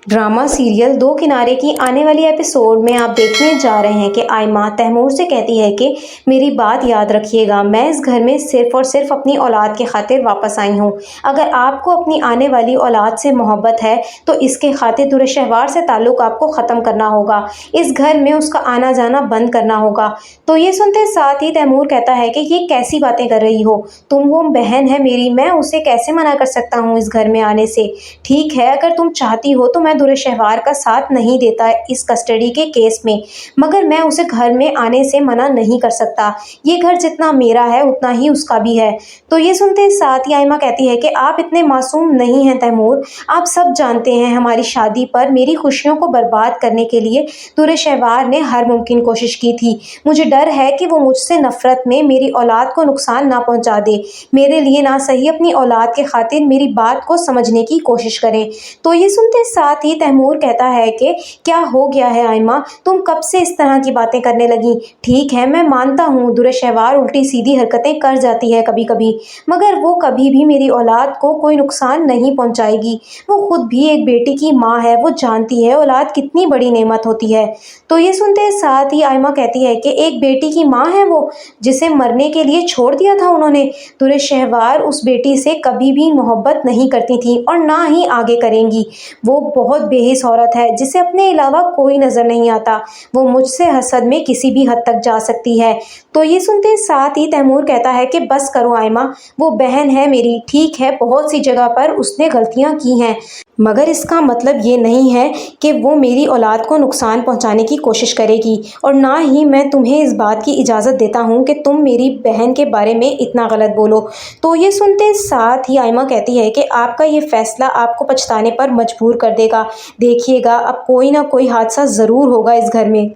Drama serial दो किनारे की आने वाली एपिसोड में आप देखने जा रहे हैं कि आयमा तैमूर से कहती है कि मेरी बात याद रखिएगा, मैं इस घर में सिर्फ और सिर्फ अपनी औलाद के खातिर वापस आई हूँ। अगर आपको अपनी आने वाली औलाद से मोहब्बत है तो इसके खातिर दुर्शहवार से ताल्लुक़ आपको ख़त्म करना होगा, इस घर में उसका आना जाना बंद करना होगा। तो ये सुनते साथ ही तैमूर कहता है कि ये कैसी बातें कर रही हो तुम, वो बहन है मेरी, मैं उसे कैसे मना कर सकता हूँ इस घर में आने से। ठीक है, अगर तुम चाहती हो तो मैं दुर्शहवार का साथ नहीं देता इस कस्टडी के केस में, मगर मैं उसे घर में आने से मना नहीं कर सकता। ये घर जितना मेरा है उतना ही उसका भी है। तो ये सुनते साथ ही आयमा कहती है कि आप इतने मासूम नहीं हैं तैमूर, आप सब जानते हैं हमारी शादी पर मेरी खुशियों को बर्बाद करने के लिए दुर्शहवार ने हर मुमकिन कोशिश की थी। मुझे डर है कि वो मुझसे नफरत में मेरी औलाद को नुकसान ना पहुंचा दे, मेरे लिए ना सही अपनी औलाद के खातिर मेरी बात को समझने की कोशिश करें। तो ये सुनते साथ ही तैमूर कहता है कि क्या हो गया है आयमा, तुम कब से इस तरह की बातें करने लगी। ठीक है, मैं मानता हूँ दुर्शहवार उल्टी सीधी हरकतें कर जाती है कभी कभी, मगर वो कभी भी मेरी औलाद को कोई नुकसान नहीं पहुँचाएगी। वो खुद भी एक बेटी की माँ है, वो जानती है औलाद कितनी बड़ी नेमत होती है। तो ये सुनते साथ ही आयमा कहती है कि एक बेटी की माँ है वो, जिसे मरने के लिए छोड़ दिया था उन्होंने। दुर्शहवार उस बेटी से कभी भी मोहब्बत नहीं करती थी और ना ही आगे करेंगी। वो बहुत बेहिस औरत है जिसे अपने अलावा कोई नज़र नहीं आता। वो मुझसे हसद में किसी भी हद तक जा सकती है। तो ये सुनते साथ ही तैमूर कहता है कि बस करो आयमा, वो बहन है मेरी, ठीक है बहुत सी जगह पर उसने गलतियां की हैं, मगर इसका मतलब ये नहीं है कि वो मेरी औलाद को नुकसान पहुंचाने की कोशिश करेगी, और ना ही मैं तुम्हें इस बात की इजाज़त देता हूं कि तुम मेरी बहन के बारे में इतना गलत बोलो। तो ये सुनते साथ ही आयमा कहती है कि आपका ये फैसला आपको पछताने पर मजबूर कर देगा। देखिएगा अब कोई ना कोई हादसा ज़रूर होगा इस घर में।